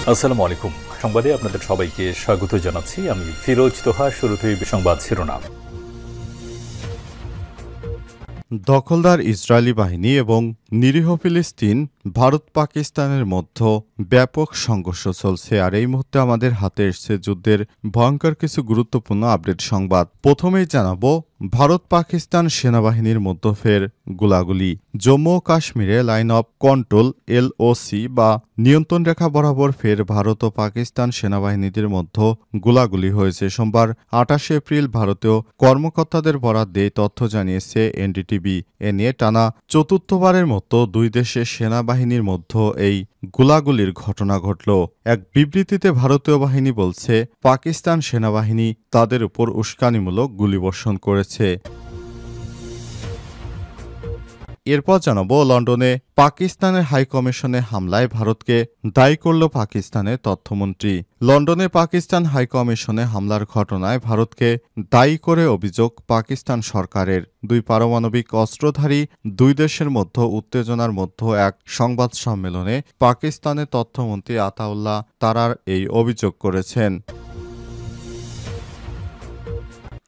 আসসালামু আলাইকুম। সংবাদে আপনাদের সবাইকে স্বাগত জানাচ্ছি। আমি ফিরোজ তোহা। শুরুতেই সংবাদ শিরোনাম। দখলদার ইসরায়েলি বাহিনী এবং নিরীহ ফিলিস্তিন ভারত পাকিস্তানের মধ্যে ব্যাপক সংঘর্ষ চলছে। আর এই মুহূর্তে আমাদের হাতে এসছে যুদ্ধের ভয়ঙ্কর কিছু গুরুত্বপূর্ণ আপডেট সংবাদ। প্রথমেই জানাবো, ভারত পাকিস্তান সেনাবাহিনীর মধ্যে ফের গোলাগুলি। জম্মু ও কাশ্মীরে লাইন অফ কন্ট্রোল LOC বা নিয়ন্ত্রণ রেখা বরাবর ফের ভারত ও পাকিস্তান সেনাবাহিনীদের মধ্যে গোলাগুলি হয়েছে। সোমবার ২৮ এপ্রিল ভারতীয় কর্মকর্তাদের বরাত দিয়ে তথ্য জানিয়েছে NDTV। এ নিয়ে টানা চতুর্থবারের মতো দুই দেশের সেনাবাহিনীর মধ্যে এই গোলাগুলির ঘটনা ঘটল। এক বিবৃতিতে ভারতীয় বাহিনী বলছে, পাকিস্তান সেনাবাহিনী তাদের উপর উস্কানিমূলক গুলিবর্ষণ করেছে। এরপর জানাবো, লন্ডনে পাকিস্তানের হাইকমিশনে হামলায় ভারতকে দায়ী করল পাকিস্তানের তথ্যমন্ত্রী। লন্ডনে পাকিস্তান হাইকমিশনে হামলার ঘটনায় ভারতকে দায়ী করে অভিযোগ পাকিস্তান সরকারের। দুই পারমাণবিক অস্ত্রধারী দুই দেশের মধ্যে উত্তেজনার মধ্যে এক সংবাদ সম্মেলনে পাকিস্তানের তথ্যমন্ত্রী আতাউল্লাহ তারার এই অভিযোগ করেছেন।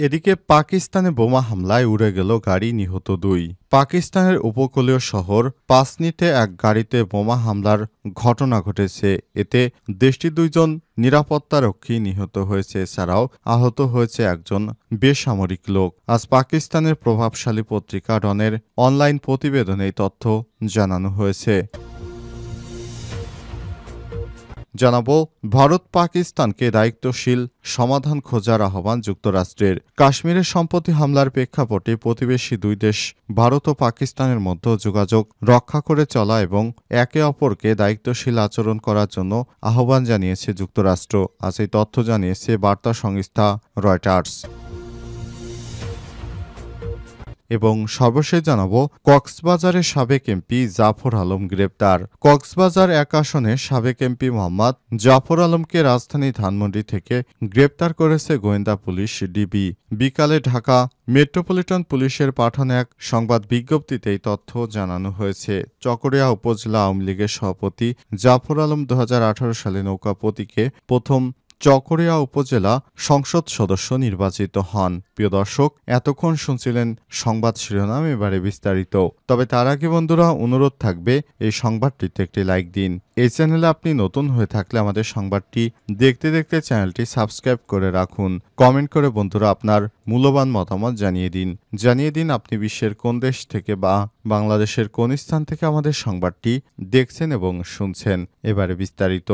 এদিকে পাকিস্তানে বোমা হামলায় উড়ে গেল গাড়ি, নিহত দুই। পাকিস্তানের উপকূলীয় শহর পাসনিতে এক গাড়িতে বোমা হামলার ঘটনা ঘটেছে। এতে দেশটির দুইজন নিরাপত্তারক্ষী নিহত হয়েছে। এছাড়াও আহত হয়েছে একজন বেসামরিক লোক। আজ পাকিস্তানের প্রভাবশালী পত্রিকা ডনের অনলাইন প্রতিবেদনে এই তথ্য জানানো হয়েছে। জানাবো, ভারত পাকিস্তানকে দায়িত্বশীল সমাধান খোঁজার আহ্বান যুক্তরাষ্ট্রের। কাশ্মীরের সম্প্রতি হামলার প্রেক্ষাপটে প্রতিবেশী দুই দেশ ভারত ও পাকিস্তানের মধ্যে যোগাযোগ রক্ষা করে চলা এবং একে অপরকে দায়িত্বশীল আচরণ করার জন্য আহ্বান জানিয়েছে যুক্তরাষ্ট্র। আজ এই তথ্য জানিয়েছে বার্তা সংস্থা রয়টার্স। এবং সর্বশেষ জানাবো, কক্সবাজারের সাবেক এমপি জাফর আলম গ্রেপ্তার। কক্সবাজার ১ আসনের সাবেক এমপি মোহাম্মদ জাফর আলমকে রাজধানী ধানমন্ডি থেকে গ্রেপ্তার করেছে গোয়েন্দা পুলিশ ডিবি। বিকালে ঢাকা মেট্রোপলিটন পুলিশের পাঠানো এক সংবাদ বিজ্ঞপ্তিতে এই তথ্য জানানো হয়েছে। চকরিয়া উপজেলা আওয়ামী লীগের সভাপতি জাফর আলম ২০১৮ সালে নৌকা প্রতীকে প্রথম চকরিয়া উপজেলা সংসদ সদস্য নির্বাচিত হন। প্রিয় দর্শক, এতক্ষণ শুনছিলেন সংবাদ শিরোনাম, এবারে বিস্তারিত। তবে তার আগে বন্ধুরা, অনুরোধ থাকবে এই সংবাদটিতে একটি লাইক দিন। এই চ্যানেলে আপনি নতুন হয়ে থাকলে আমাদের সংবাদটি দেখতে দেখতে চ্যানেলটি সাবস্ক্রাইব করে রাখুন। কমেন্ট করে বন্ধুরা আপনার মূল্যবান মতামত জানিয়ে দিন আপনি বিশ্বের কোন দেশ থেকে বা বাংলাদেশের কোন স্থান থেকে আমাদের সংবাদটি দেখছেন এবং শুনছেন। এবারে বিস্তারিত।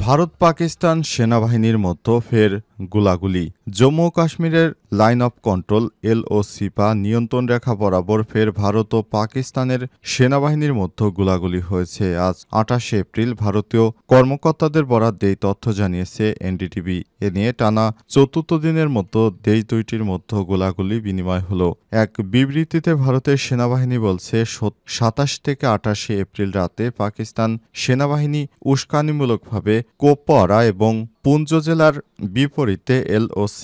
ভারত পাকিস্তান সেনাবাহিনীর মধ্যে ফের গোলাগুলি। জম্মু ও কাশ্মীরের লাইন অফ কন্ট্রোল LOC বা নিয়ন্ত্রণ রেখা বরাবর ফের ভারত ও পাকিস্তানের সেনাবাহিনীর মধ্যে গোলাগুলি হয়েছে। আজ ২৮ এপ্রিল ভারতীয় কর্মকর্তাদের বরাত দিয়ে তথ্য জানিয়েছে NDTV। এ নিয়ে টানা চতুর্থ দিনের মতো দেশ দুইটির মধ্যে গোলাগুলি বিনিময় হল। এক বিবৃতিতে ভারতের সেনাবাহিনী বলছে, ২৭ থেকে ২৮ এপ্রিল রাতে পাকিস্তান সেনাবাহিনী উস্কানিমূলকভাবে কোপপাড়া এবং পুঞ্চ জেলার বিপরীতে LOC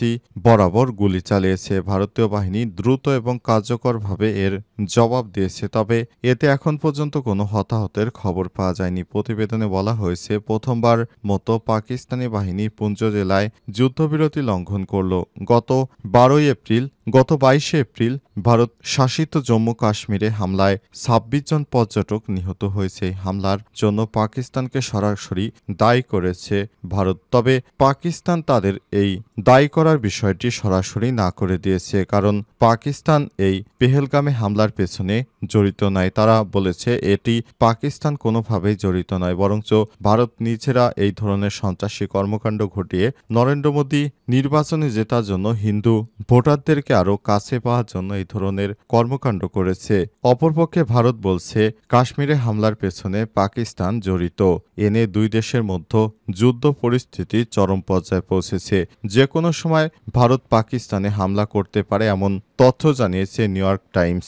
বরাবর গুলি চালিয়েছে। ভারতীয় বাহিনী দ্রুত এবং কার্যকরভাবে এর জবাব দিয়েছে, তবে এতে এখন পর্যন্ত কোনো হতাহতের খবর পাওয়া যায়নি। প্রতিবেদনে বলা হয়েছে, প্রথমবার মতো পাকিস্তানি বাহিনী পুঞ্চ জেলায় যুদ্ধবিরতি লঙ্ঘন করল। গত ২২ এপ্রিল ভারত শাসিত জম্মু কাশ্মীরে হামলায় ২৬ জন পর্যটক নিহত হয়েছে। হামলার জন্য পাকিস্তানকে সরাসরি দায়ী করেছে ভারত। তবে পাকিস্তান তাদের এই দায়ী করার বিষয়টি সরাসরি না করে দিয়েছে, কারণ পাকিস্তান এই পেহেলগামে হামলার পেছনে জড়িত নয়। তারা বলেছে এটি পাকিস্তান কোনোভাবেই জড়িত নয়, বরঞ্চ ভারত নিজেরা এই ধরনের সন্ত্রাসী কর্মকাণ্ড ঘটিয়ে নরেন্দ্র মোদী নির্বাচনে জেতার জন্য হিন্দু ভোটারদেরকে আরও কাছে পাওয়ার জন্য এই ধরনের কর্মকাণ্ড করেছে। অপরপক্ষে ভারত বলছে কাশ্মীরে হামলার পেছনে পাকিস্তান জড়িত। এনে দুই দেশের মধ্যে যুদ্ধ পরিস্থিতি চরম পর্যায়ে পৌঁছেছে। যে কোনো সময় ভারত পাকিস্তানে হামলা করতে পারে, এমন তথ্য জানিয়েছে নিউ ইয়র্ক টাইমস।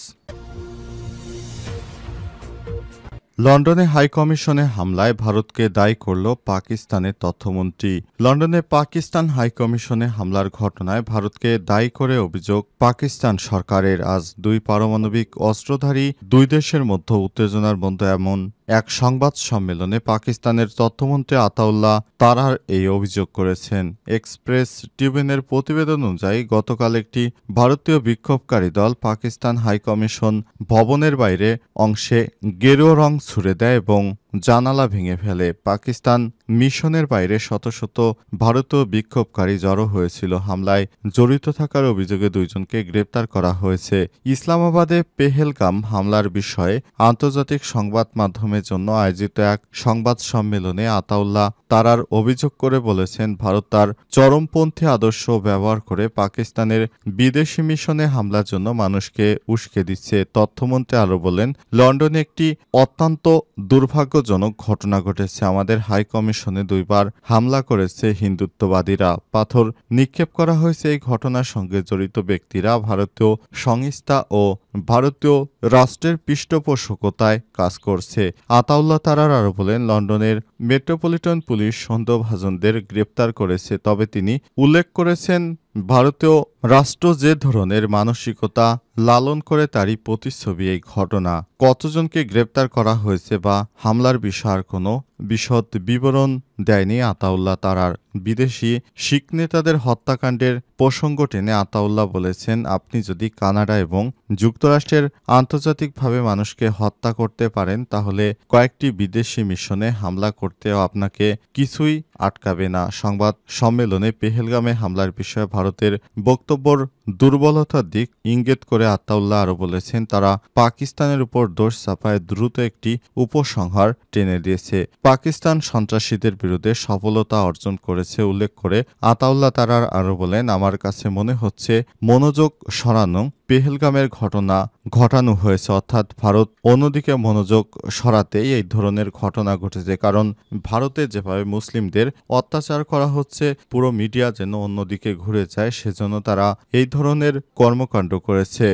লন্ডনে হাইকমিশনে হামলায় ভারতকে দায়ী করল পাকিস্তানের তথ্যমন্ত্রী। লন্ডনে পাকিস্তান হাইকমিশনে হামলার ঘটনায় ভারতকে দায়ী করে অভিযোগ পাকিস্তান সরকারের। আজ দুই পারমাণবিক অস্ত্রধারী দুই দেশের মধ্যে উত্তেজনার মধ্যে এমন এক সংবাদ সম্মেলনে পাকিস্তানের তথ্যমন্ত্রী আতাউল্লাহ তারার এই অভিযোগ করেছেন। এক্সপ্রেস ট্রিবিউনের প্রতিবেদন অনুযায়ী গতকাল একটি ভারতীয় বিক্ষোভকারী দল পাকিস্তান হাইকমিশন ভবনের বাইরে অংশে গেরুয়া রং ছুড়ে দেয় এবং জানালা ভেঙে ফেলে। পাকিস্তান মিশনের বাইরে শত শত ভারতীয় বিক্ষোভকারী জড়ো হয়েছিল। হামলায় জড়িত থাকার অভিযোগে 2 জনকে গ্রেপ্তার করা হয়েছে। ইসলামাবাদে পেহেলগাম হামলার বিষয়ে আন্তর্জাতিক সংবাদ মাধ্যমের জন্য আয়োজিত এক সংবাদ সম্মেলনে আতাউল্লাহ তারার অভিযোগ করে বলেছেন, ভারত তার চরমপন্থী আদর্শ ব্যবহার করে পাকিস্তানের বিদেশি মিশনে হামলার জন্য মানুষকে উস্কে দিচ্ছে। তথ্যমন্ত্রী আরও বলেন, লন্ডনে একটি অত্যন্ত দুর্ভাগ্যজনক ঘটনা ঘটেছে। আমাদের হাই কমিশনে 2 বার হামলা করেছে হিন্দুত্ববাদীরা। পাথর নিক্ষেপ করা হয়েছে। এই ঘটনার সঙ্গে জড়িত ব্যক্তিরা ভারতীয় সংস্থা ও ভারতীয় রাষ্ট্রের পৃষ্ঠপোষকতায় কাজ করছে। আতাউল্লাহ তারার আরও বলেন, লন্ডনের মেট্রোপলিটন পুলিশ সন্দেহভাজনদের গ্রেপ্তার করেছে। তবে তিনি উল্লেখ করেছেন, ভারতীয় রাষ্ট্র যে ধরনের মানসিকতা লালন করে তারই প্রতিচ্ছবি এই ঘটনা। কতজনকে গ্রেপ্তার করা হয়েছে বা হামলার বিষয়ের কোনো বিশদ বিবরণ দেয়নি আতাউল্লাহ তারার। বিদেশি শিখ নেতাদের হত্যাকাণ্ডের প্রসঙ্গ টেনে আতাউল্লাহ বলেছেন, আপনি যদি কানাডা এবং যুক্তরাষ্ট্রের আন্তর্জাতিকভাবে মানুষকে হত্যা করতে পারেন, তাহলে কয়েকটি বিদেশি মিশনে হামলা করতেও আপনাকে কিছুই আটকাবে না। সংবাদ সম্মেলনে পেহেলগামে হামলার বিষয়ে ভারতের বক্তব্যর দুর্বলতার দিক ইঙ্গিত করে আতাউল্লাহ আরও বলেছেন, তারা পাকিস্তানের উপর দোষ চাপায় দ্রুত একটি উপসংহার টেনে দিয়েছে। পাকিস্তান সন্ত্রাসীদের বিরুদ্ধে সফলতা অর্জন করেছে উল্লেখ করে আতাউল্লাহ তারার আরও বলেন, আমার কাছে মনে হচ্ছে মনোযোগ সরানো পেহেলগামের ঘটনা ঘটানো হয়েছে, অর্থাৎ ভারত অন্যদিকে মনোযোগ সরাতেই এই ধরনের ঘটনা ঘটেছে। কারণ ভারতে যেভাবে মুসলিমদের অত্যাচার করা হচ্ছে, পুরো মিডিয়া যেন অন্যদিকে ঘুরে যায়, সেজন্য তারা এই ধরনের কর্মকাণ্ড করেছে।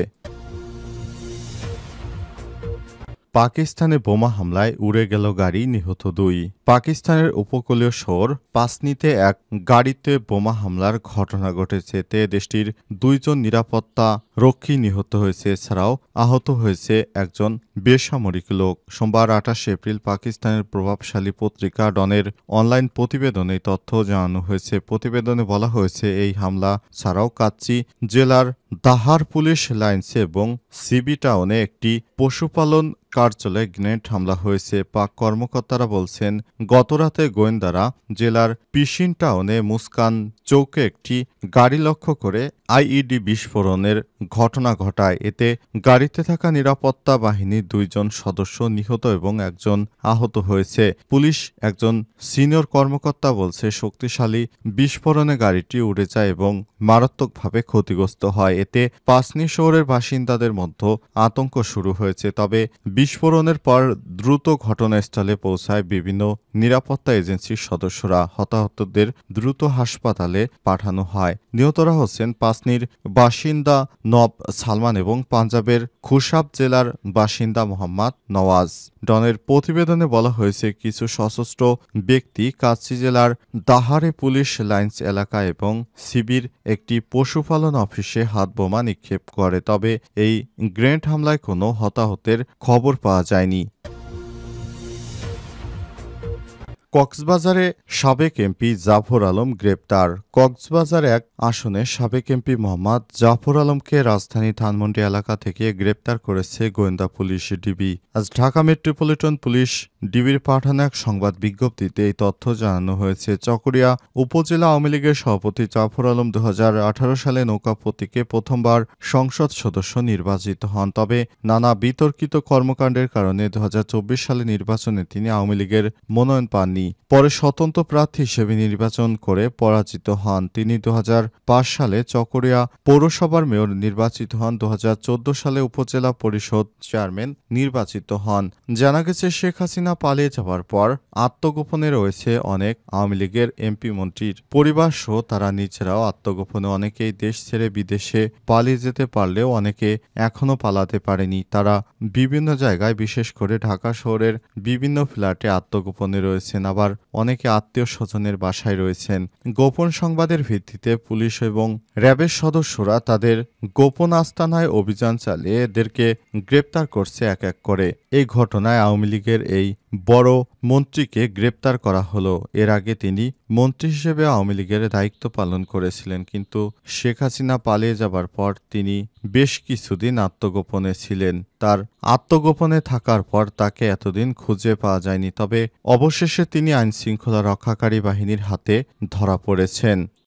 পাকিস্তানে বোমা হামলায় উড়ে গেল গাড়ি, নিহত 2। পাকিস্তানের উপকূলীয় শহর পাসনিতে এক গাড়িতে বোমা হামলার ঘটনা ঘটেছে। এতে দেশটির 2 জন নিরাপত্তা রক্ষী নিহত হয়েছে। এছাড়াও আহত হয়েছে একজন বেসামরিক লোক। সোমবার 28 এপ্রিল পাকিস্তানের প্রভাবশালী পত্রিকা ডনের অনলাইন প্রতিবেদনে তথ্য জানানো হয়েছে। প্রতিবেদনে বলা হয়েছে, এই হামলা ছাড়াও কাচ্চি জেলার দাহার পুলিশ লাইন্সে এবং সিবি টাউনে একটি পশুপালন কার্যালয়ে গ্রেনেড হামলা হয়েছে। পাক কর্মকর্তারা বলছেন, গতরাতে গোয়েন্দারা জেলার পিশিন টাউনে মুস্কান চৌকে একটি গাড়ি লক্ষ্য করে আইইডি বিস্ফোরণের ঘটনা ঘটায়। এতে গাড়িতে থাকা নিরাপত্তা বাহিনীর 2 জন সদস্য নিহত এবং একজন আহত হয়েছে। পুলিশ একজন সিনিয়র কর্মকর্তা বলছে, শক্তিশালী বিস্ফোরণে গাড়িটি উড়ে যায় এবং মারাত্মকভাবে ক্ষতিগ্রস্ত হয়। এতে পাসনি শহরের বাসিন্দাদের মধ্যে আতঙ্ক শুরু হয়েছে। তবে বিস্ফোরণের পর দ্রুত ঘটনাস্থলে পৌঁছায় বিভিন্ন নিরাপত্তা এজেন্সির সদস্যরা। হতাহতদের দ্রুত হাসপাতালে পাঠানো হয়। নিহতরা হচ্ছেন পাসনির বাসিন্দা নব সালমান এবং পাঞ্জাবের খুশাব জেলার বাসিন্দা মোহাম্মদ নওয়াজ। ডনের প্রতিবেদনে বলা হয়েছে, কিছু সশস্ত্র ব্যক্তি কাচ্চি জেলার দাহারে পুলিশ লাইন্স এলাকা এবং সিবির একটি পশুপালন অফিসে হাতবোমা নিক্ষেপ করে। তবে এই গ্রেনেড হামলায় কোনো হতাহতের খবর পাওয়া যায়নি। কক্সবাজারে সাবেক এমপি জাফর আলম গ্রেপ্তার। কক্সবাজার এক আসনে সাবেক এমপি মোহাম্মদ জাফর আলমকে রাজধানী ধানমন্ডি এলাকা থেকে গ্রেপ্তার করেছে গোয়েন্দা পুলিশ ডিবি। আজ ঢাকা মেট্রোপলিটন পুলিশ ডিবির পাঠানো এক সংবাদ বিজ্ঞপ্তিতে এই তথ্য জানানো হয়েছে। চকরিয়া উপজেলা আওয়ামী লীগের সভাপতি জাফর আলম 2018 সালে নৌকা প্রতীকে প্রথমবার সংসদ সদস্য নির্বাচিত হন। তবে নানা বিতর্কিত কর্মকাণ্ডের কারণে 2024 সালে নির্বাচনে তিনি আওয়ামী লীগের মনোনয়ন পাননি। পরে স্বতন্ত্র প্রার্থী হিসেবে নির্বাচন করে পরাজিত হন। তিনি 2005 সালে চকরিয়া পৌরসভার মেয়র নির্বাচিত হন। 2014 সালে উপজেলা পরিষদ চেয়ারম্যান নির্বাচিত হন। জানা গেছে, শেখ হাসিনা পালিয়ে যাওয়ার পর আত্মগোপনে রয়েছে অনেক আওয়ামী লীগের এমপি মন্ত্রীর পরিবার সহ তারা নিজেরাও আত্মগোপনে। অনেকেই দেশ ছেড়ে বিদেশে পালিয়ে যেতে পারলেও অনেকে এখনও পালাতে পারেনি। তারা বিভিন্ন জায়গায়, বিশেষ করে ঢাকা শহরের বিভিন্ন ফ্ল্যাটে আত্মগোপনে রয়েছেন। আবার অনেকে আত্মীয় স্বজনের বাসায় রয়েছেন। গোপন সংবাদের ভিত্তিতে পুলিশ এবং র্যাবের সদস্যরা তাদের গোপন আস্তানায় অভিযান চালিয়ে এদেরকে গ্রেপ্তার করছে এক এক করে। এই ঘটনায় আওয়ামী লীগের এই বড় মন্ত্রীকে গ্রেপ্তার করা হলো। এর আগে তিনি মন্ত্রী হিসেবে আওয়ামী লীগের দায়িত্ব পালন করেছিলেন, কিন্তু শেখ হাসিনা পালিয়ে যাবার পর তিনি বেশ কিছুদিন আত্মগোপনে ছিলেন। তার আত্মগোপনে থাকার পর তাকে এতদিন খুঁজে পাওয়া যায়নি, তবে অবশেষে তিনি আইনশৃঙ্খলা রক্ষাকারী বাহিনীর হাতে ধরা পড়েছেন।